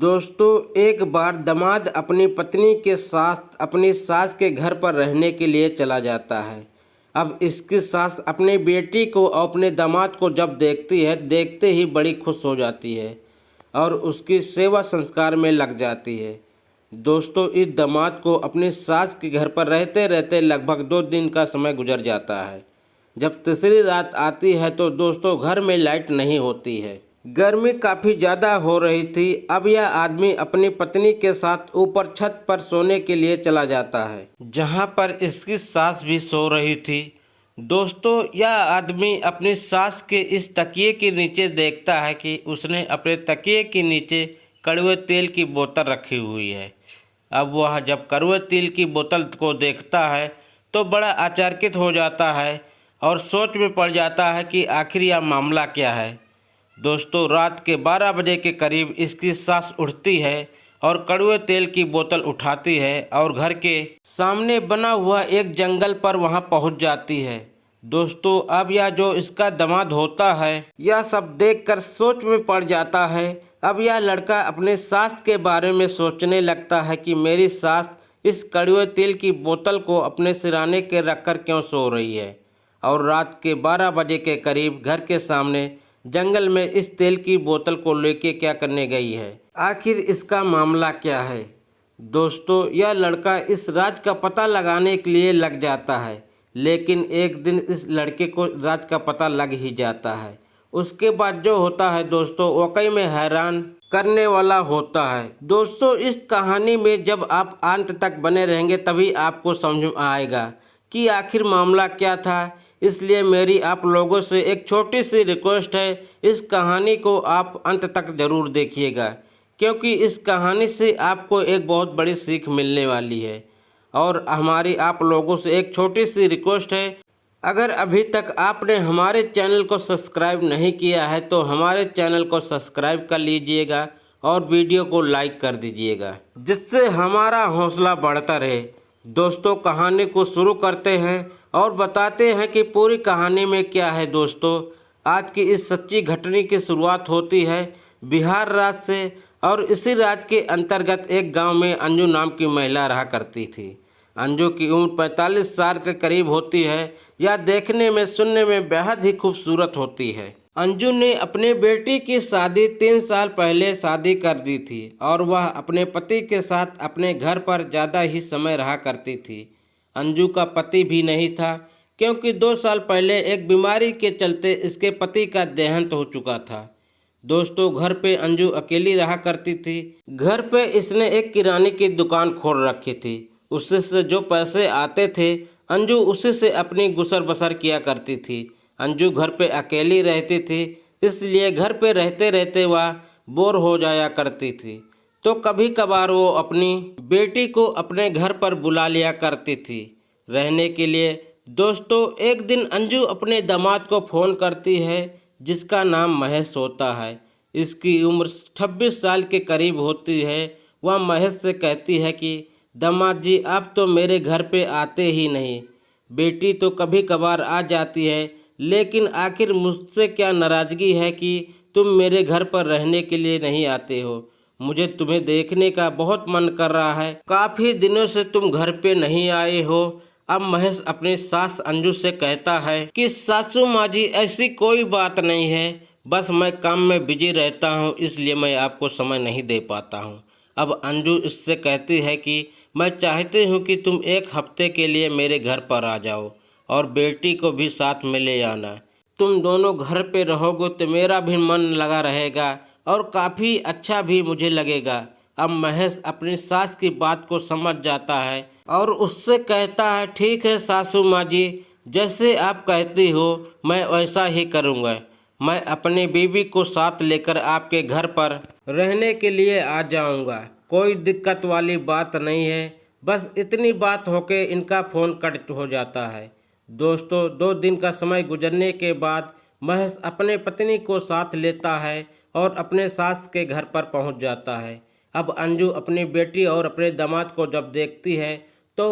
दोस्तों, एक बार दामाद अपनी पत्नी के साथ अपनी सास के घर पर रहने के लिए चला जाता है। अब इसकी सास अपनी बेटी को और अपने दामाद को जब देखती है, देखते ही बड़ी खुश हो जाती है और उसकी सेवा संस्कार में लग जाती है। दोस्तों, इस दामाद को अपनी सास के घर पर रहते रहते लगभग 2 दिन का समय गुजर जाता है। जब तीसरी रात आती है तो दोस्तों, घर में लाइट नहीं होती है। गर्मी काफ़ी ज़्यादा हो रही थी। अब यह आदमी अपनी पत्नी के साथ ऊपर छत पर सोने के लिए चला जाता है, जहां पर इसकी सास भी सो रही थी। दोस्तों, यह आदमी अपनी सास के इस तकिए के नीचे देखता है कि उसने अपने तकिए के नीचे कड़वे तेल की बोतल रखी हुई है। अब वह जब कड़वे तेल की बोतल को देखता है तो बड़ा आश्चर्यचकित हो जाता है और सोच में पड़ जाता है कि आखिर यह मामला क्या है। दोस्तों, रात के 12 बजे के करीब इसकी सास उठती है और कड़वे तेल की बोतल उठाती है और घर के सामने बना हुआ एक जंगल पर वहां पहुंच जाती है। दोस्तों, अब यह जो इसका दामाद होता है, यह सब देखकर सोच में पड़ जाता है। अब यह लड़का अपने सास के बारे में सोचने लगता है कि मेरी सास इस कड़वे तेल की बोतल को अपने सिराने के रखकर क्यों सो रही है और रात के 12 बजे के करीब घर के सामने जंगल में इस तेल की बोतल को लेके क्या करने गई है। आखिर इसका मामला क्या है। दोस्तों, यह लड़का इस राज का पता लगाने के लिए लग जाता है, लेकिन एक दिन इस लड़के को राज का पता लग ही जाता है। उसके बाद जो होता है दोस्तों, वाकई में हैरान करने वाला होता है। दोस्तों, इस कहानी में जब आप अंत तक बने रहेंगे तभी आपको समझ में आएगा कि आखिर मामला क्या था। इसलिए मेरी आप लोगों से एक छोटी सी रिक्वेस्ट है, इस कहानी को आप अंत तक ज़रूर देखिएगा, क्योंकि इस कहानी से आपको एक बहुत बड़ी सीख मिलने वाली है। और हमारी आप लोगों से एक छोटी सी रिक्वेस्ट है, अगर अभी तक आपने हमारे चैनल को सब्सक्राइब नहीं किया है तो हमारे चैनल को सब्सक्राइब कर लीजिएगा और वीडियो को लाइक कर दीजिएगा, जिससे हमारा हौसला बढ़ता रहे। दोस्तों, कहानी को शुरू करते हैं और बताते हैं कि पूरी कहानी में क्या है। दोस्तों, आज की इस सच्ची घटना की शुरुआत होती है बिहार राज्य से और इसी राज्य के अंतर्गत एक गांव में अंजू नाम की महिला रहा करती थी। अंजू की उम्र 45 साल के करीब होती है। यह देखने में सुनने में बेहद ही खूबसूरत होती है। अंजू ने अपने बेटी की शादी 3 साल पहले शादी कर दी थी और वह अपने पति के साथ अपने घर पर ज़्यादा ही समय रहा करती थी। अंजू का पति भी नहीं था, क्योंकि 2 साल पहले एक बीमारी के चलते इसके पति का देहांत हो चुका था। दोस्तों, घर पे अंजू अकेली रहा करती थी। घर पे इसने एक किराने की दुकान खोल रखी थी। उससे से जो पैसे आते थे, अंजू उसी से अपनी गुसर बसर किया करती थी। अंजू घर पे अकेली रहती थी, इसलिए घर पे रहते रहते वह बोर हो जाया करती थी। तो कभी कभार वो अपनी बेटी को अपने घर पर बुला लिया करती थी रहने के लिए। दोस्तों, एक दिन अंजू अपने दामाद को फ़ोन करती है, जिसका नाम महेश होता है। इसकी उम्र 26 साल के करीब होती है। वह महेश से कहती है कि दामाद जी, आप तो मेरे घर पे आते ही नहीं। बेटी तो कभी कभार आ जाती है, लेकिन आखिर मुझसे क्या नाराज़गी है कि तुम मेरे घर पर रहने के लिए नहीं आते हो। मुझे तुम्हें देखने का बहुत मन कर रहा है। काफ़ी दिनों से तुम घर पे नहीं आए हो। अब महेश अपनी सास अंजू से कहता है कि सासू माँ जी, ऐसी कोई बात नहीं है, बस मैं काम में बिजी रहता हूँ, इसलिए मैं आपको समय नहीं दे पाता हूँ। अब अंजू इससे कहती है कि मैं चाहती हूँ कि तुम 1 हफ्ते के लिए मेरे घर पर आ जाओ और बेटी को भी साथ में ले आना। तुम दोनों घर पे रहोगे तो मेरा भी मन लगा रहेगा और काफ़ी अच्छा भी मुझे लगेगा। अब महेश अपनी सास की बात को समझ जाता है और उससे कहता है, ठीक है सासू माँ जी, जैसे आप कहती हो मैं वैसा ही करूँगा। मैं अपनी बीवी को साथ लेकर आपके घर पर रहने के लिए आ जाऊँगा। कोई दिक्कत वाली बात नहीं है। बस इतनी बात होके इनका फ़ोन कट हो जाता है। दोस्तों, 2 दिन का समय गुजरने के बाद महेश अपने पत्नी को साथ लेता है और अपने सास के घर पर पहुंच जाता है। अब अंजू अपनी बेटी और अपने दामाद को जब देखती है तो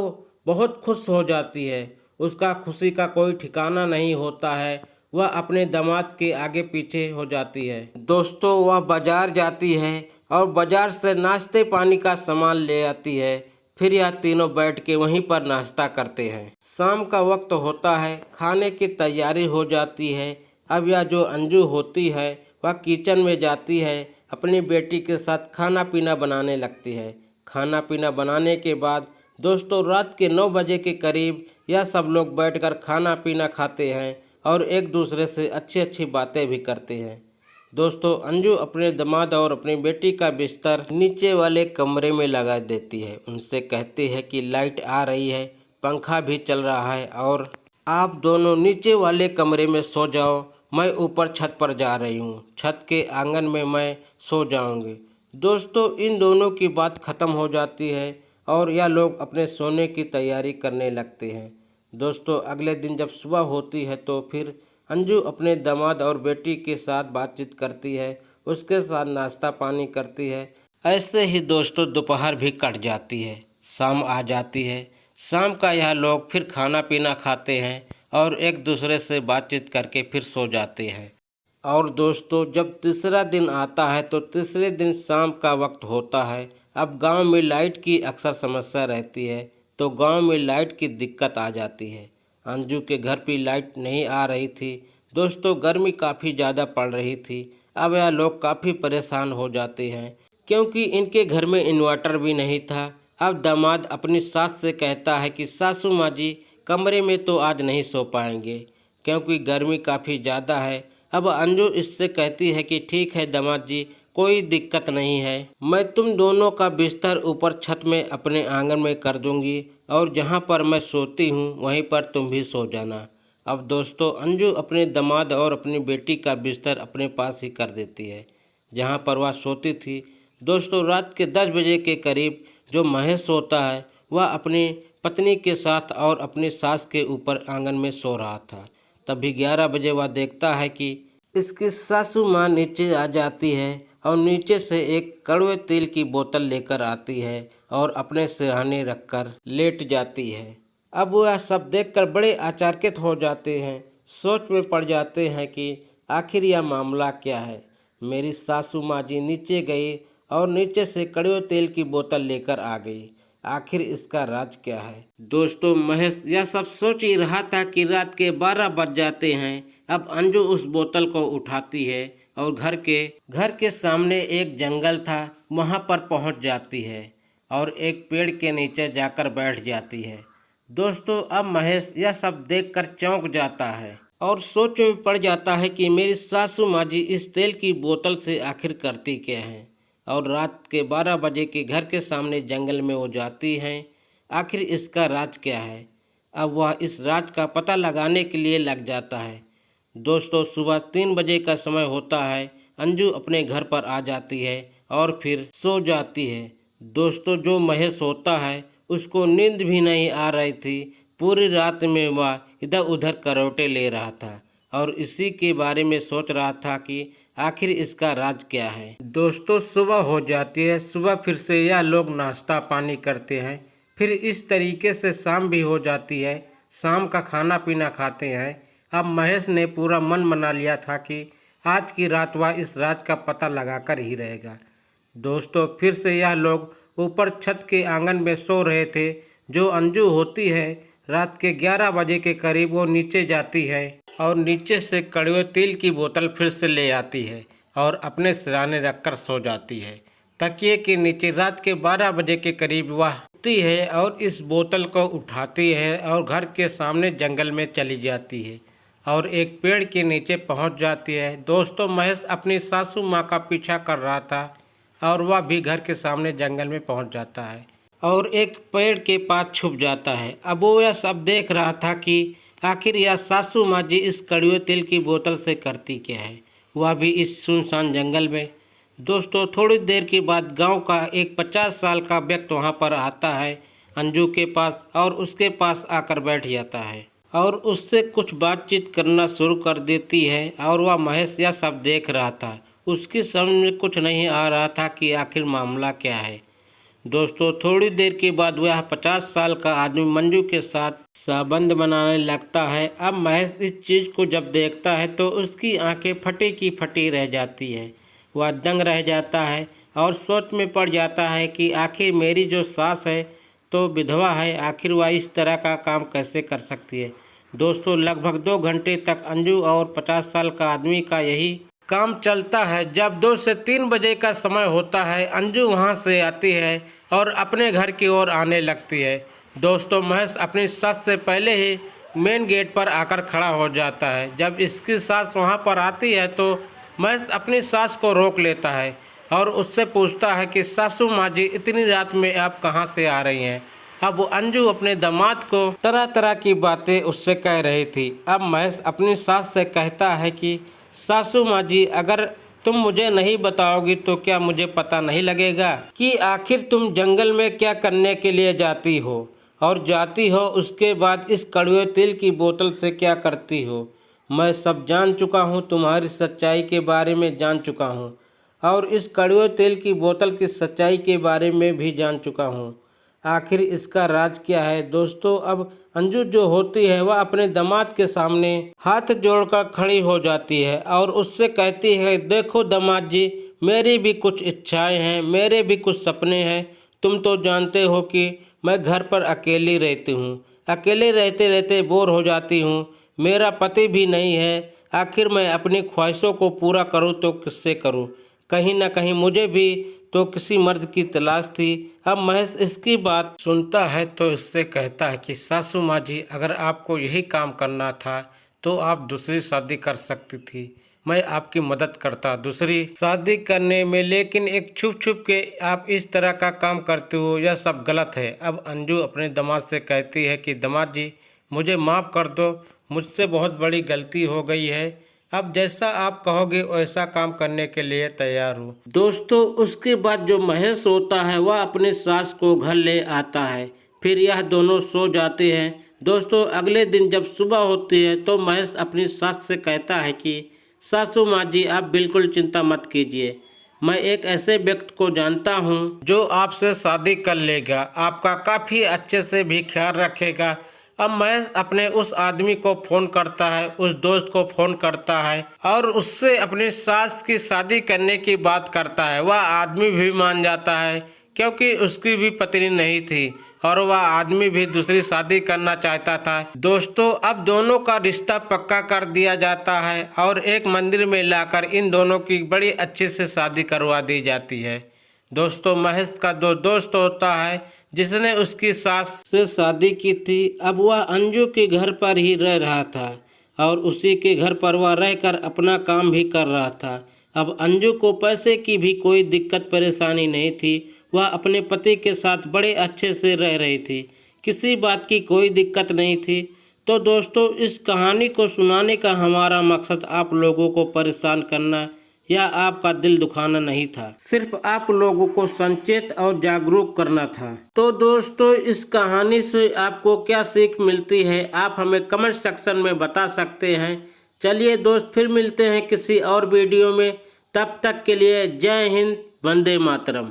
बहुत खुश हो जाती है। उसका खुशी का कोई ठिकाना नहीं होता है। वह अपने दामाद के आगे पीछे हो जाती है। दोस्तों, वह बाजार जाती है और बाजार से नाश्ते पानी का सामान ले आती है। फिर यह तीनों बैठ के वहीं पर नाश्ता करते हैं। शाम का वक्त होता है, खाने की तैयारी हो जाती है। अब यह जो अंजू होती है वह किचन में जाती है, अपनी बेटी के साथ खाना पीना बनाने लगती है। खाना पीना बनाने के बाद दोस्तों रात के 9 बजे के करीब यह सब लोग बैठकर खाना पीना खाते हैं और एक दूसरे से अच्छी अच्छी बातें भी करते हैं। दोस्तों अंजू अपने दामाद और अपनी बेटी का बिस्तर नीचे वाले कमरे में लगा देती है। उनसे कहती है कि लाइट आ रही है, पंखा भी चल रहा है और आप दोनों नीचे वाले कमरे में सो जाओ, मैं ऊपर छत पर जा रही हूँ, छत के आंगन में मैं सो जाऊँगी। दोस्तों इन दोनों की बात ख़त्म हो जाती है और यह लोग अपने सोने की तैयारी करने लगते हैं। दोस्तों अगले दिन जब सुबह होती है तो फिर अंजू अपने दामाद और बेटी के साथ बातचीत करती है, उसके साथ नाश्ता पानी करती है। ऐसे ही दोस्तों दोपहर भी कट जाती है, शाम आ जाती है। शाम का यह लोग फिर खाना पीना खाते हैं और एक दूसरे से बातचीत करके फिर सो जाते हैं। और दोस्तों जब तीसरा दिन आता है तो तीसरे दिन शाम का वक्त होता है। अब गांव में लाइट की अक्सर समस्या रहती है, तो गांव में लाइट की दिक्कत आ जाती है। अंजू के घर पे लाइट नहीं आ रही थी। दोस्तों गर्मी काफ़ी ज़्यादा पड़ रही थी। अब यह लोग काफ़ी परेशान हो जाते हैं क्योंकि इनके घर में इन्वर्टर भी नहीं था। अब दामाद अपनी सास से कहता है कि सासू माँ जी कमरे में तो आज नहीं सो पाएंगे क्योंकि गर्मी काफ़ी ज़्यादा है। अब अंजू इससे कहती है कि ठीक है दामाद जी, कोई दिक्कत नहीं है, मैं तुम दोनों का बिस्तर ऊपर छत में अपने आंगन में कर दूंगी और जहाँ पर मैं सोती हूँ वहीं पर तुम भी सो जाना। अब दोस्तों अंजू अपने दामाद और अपनी बेटी का बिस्तर अपने पास ही कर देती है जहाँ पर वह सोती थी। दोस्तों रात के 10 बजे के करीब जो महेश होता है वह अपनी पत्नी के साथ और अपनी सास के ऊपर आंगन में सो रहा था। तभी 11 बजे वह देखता है कि इसकी सासू माँ नीचे आ जाती है और नीचे से एक कड़वे तेल की बोतल लेकर आती है और अपने सिरहाने रखकर लेट जाती है। अब वह सब देखकर बड़े आश्चर्यचकित हो जाते हैं, सोच में पड़ जाते हैं कि आखिर यह मामला क्या है। मेरी सासू माँ जी नीचे गई और नीचे से कड़वे तेल की बोतल लेकर आ गई, आखिर इसका राज क्या है। दोस्तों महेश यह सब सोच ही रहा था कि रात के 12 बज जाते हैं। अब अंजू उस बोतल को उठाती है और घर के सामने एक जंगल था, वहाँ पर पहुँच जाती है और एक पेड़ के नीचे जाकर बैठ जाती है। दोस्तों अब महेश यह सब देखकर चौंक जाता है और सोच में पड़ जाता है कि मेरी सासू माँ जी इस तेल की बोतल से आखिर करती क्या है। और रात के 12 बजे के घर के सामने जंगल में वो जाती हैं, आखिर इसका राज क्या है। अब वह इस राज का पता लगाने के लिए लग जाता है। दोस्तों सुबह 3 बजे का समय होता है, अंजू अपने घर पर आ जाती है और फिर सो जाती है। दोस्तों जो महेश होता है उसको नींद भी नहीं आ रही थी, पूरी रात में वह इधर उधर करवटें ले रहा था और इसी के बारे में सोच रहा था कि आखिर इसका राज क्या है। दोस्तों सुबह हो जाती है, सुबह फिर से यह लोग नाश्ता पानी करते हैं। फिर इस तरीके से शाम भी हो जाती है, शाम का खाना पीना खाते हैं। अब महेश ने पूरा मन बना लिया था कि आज की रात वह इस राज का पता लगाकर ही रहेगा। दोस्तों फिर से यह लोग ऊपर छत के आंगन में सो रहे थे। जो अंजू होती है रात के 11 बजे के करीब वो नीचे जाती है और नीचे से कड़वे तेल की बोतल फिर से ले आती है और अपने सिरहाने रखकर सो जाती है। तकिए के नीचे रात के 12 बजे के करीब वह उठती है और इस बोतल को उठाती है और घर के सामने जंगल में चली जाती है और एक पेड़ के नीचे पहुंच जाती है। दोस्तों महेश अपनी सासू माँ का पीछा कर रहा था और वह भी घर के सामने जंगल में पहुंच जाता है और एक पेड़ के पास छुप जाता है। अब वो यह सब देख रहा था कि आखिर यह सासू माँ जी इस कड़वे तेल की बोतल से करती क्या है, वह भी इस सुनसान जंगल में। दोस्तों थोड़ी देर के बाद गांव का एक 50 साल का व्यक्ति वहां पर आता है अंजू के पास और उसके पास आकर बैठ जाता है और उससे कुछ बातचीत करना शुरू कर देती है। और वह महेश यह सब देख रहा था, उसकी समझ में कुछ नहीं आ रहा था कि आखिर मामला क्या है। दोस्तों थोड़ी देर के बाद वह 50 साल का आदमी मंजू के साथ संबंध बनाने लगता है। अब महेश इस चीज़ को जब देखता है तो उसकी आंखें फटी की फटी रह जाती है, वह दंग रह जाता है और सोच में पड़ जाता है कि आखिर मेरी जो सास है तो विधवा है, आखिर वह इस तरह का काम कैसे कर सकती है। दोस्तों लगभग 2 घंटे तक अंजू और 50 साल का आदमी का यही काम चलता है। जब 2 से 3 बजे का समय होता है, अंजू वहां से आती है और अपने घर की ओर आने लगती है। दोस्तों महेश अपनी सास से पहले ही मेन गेट पर आकर खड़ा हो जाता है। जब इसकी सास वहां पर आती है तो महेश अपनी सास को रोक लेता है और उससे पूछता है कि सासू माँ जी, इतनी रात में आप कहाँ से आ रही हैं। अब वो अंजू अपने दामाद को तरह तरह की बातें उससे कह रही थी। अब महेश अपनी सास से कहता है कि सासू माँ जी, अगर तुम मुझे नहीं बताओगी तो क्या मुझे पता नहीं लगेगा कि आखिर तुम जंगल में क्या करने के लिए जाती हो, और जाती हो उसके बाद इस कड़वे तेल की बोतल से क्या करती हो। मैं सब जान चुका हूँ, तुम्हारी सच्चाई के बारे में जान चुका हूँ और इस कड़वे तेल की बोतल की सच्चाई के बारे में भी जान चुका हूँ। आखिर इसका राज क्या है। दोस्तों अब अंजू जो होती है वह अपने दामाद के सामने हाथ जोड़कर खड़ी हो जाती है और उससे कहती है, देखो दामाद जी, मेरी भी कुछ इच्छाएं हैं, मेरे भी कुछ सपने हैं। तुम तो जानते हो कि मैं घर पर अकेली रहती हूँ, अकेले रहते रहते बोर हो जाती हूँ, मेरा पति भी नहीं है। आखिर मैं अपनी ख्वाहिशों को पूरा करूँ तो किससे करूँ। कहीं ना कहीं मुझे भी तो किसी मर्द की तलाश थी। अब महेश इसकी बात सुनता है तो इससे कहता है कि सासू माँ जी, अगर आपको यही काम करना था तो आप दूसरी शादी कर सकती थी, मैं आपकी मदद करता दूसरी शादी करने में, लेकिन एक छुप छुप के आप इस तरह का काम करते हो, यह सब गलत है। अब अंजू अपने दामाद से कहती है कि दामाद जी, मुझे माफ़ कर दो, मुझसे बहुत बड़ी गलती हो गई है। अब जैसा आप कहोगे वैसा काम करने के लिए तैयार हूँ। दोस्तों उसके बाद जो महेश होता है वह अपनी सास को घर ले आता है, फिर यह दोनों सो जाते हैं। दोस्तों अगले दिन जब सुबह होती है तो महेश अपनी सास से कहता है कि सासू माँ जी, आप बिल्कुल चिंता मत कीजिए, मैं एक ऐसे व्यक्ति को जानता हूँ जो आपसे शादी कर लेगा, आपका काफ़ी अच्छे से भी ख्याल रखेगा। अब महेश अपने उस आदमी को फ़ोन करता है, उस दोस्त को फ़ोन करता है और उससे अपनी सास की शादी करने की बात करता है। वह आदमी भी मान जाता है क्योंकि उसकी भी पत्नी नहीं थी और वह आदमी भी दूसरी शादी करना चाहता था। दोस्तों अब दोनों का रिश्ता पक्का कर दिया जाता है और एक मंदिर में लाकर इन दोनों की बड़ी अच्छे से शादी करवा दी जाती है। दोस्तों महेश का दो दोस्त होता है जिसने उसकी सास से शादी की थी, अब वह अंजू के घर पर ही रह रहा था और उसी के घर पर वह रहकर अपना काम भी कर रहा था। अब अंजू को पैसे की भी कोई दिक्कत परेशानी नहीं थी, वह अपने पति के साथ बड़े अच्छे से रह रही थी, किसी बात की कोई दिक्कत नहीं थी। तो दोस्तों इस कहानी को सुनाने का हमारा मकसद आप लोगों को परेशान करना या आपका दिल दुखाना नहीं था, सिर्फ आप लोगों को संचेत और जागरूक करना था। तो दोस्तों इस कहानी से आपको क्या सीख मिलती है आप हमें कमेंट सेक्शन में बता सकते हैं। चलिए दोस्त फिर मिलते हैं किसी और वीडियो में, तब तक के लिए जय हिंद, वंदे मातरम।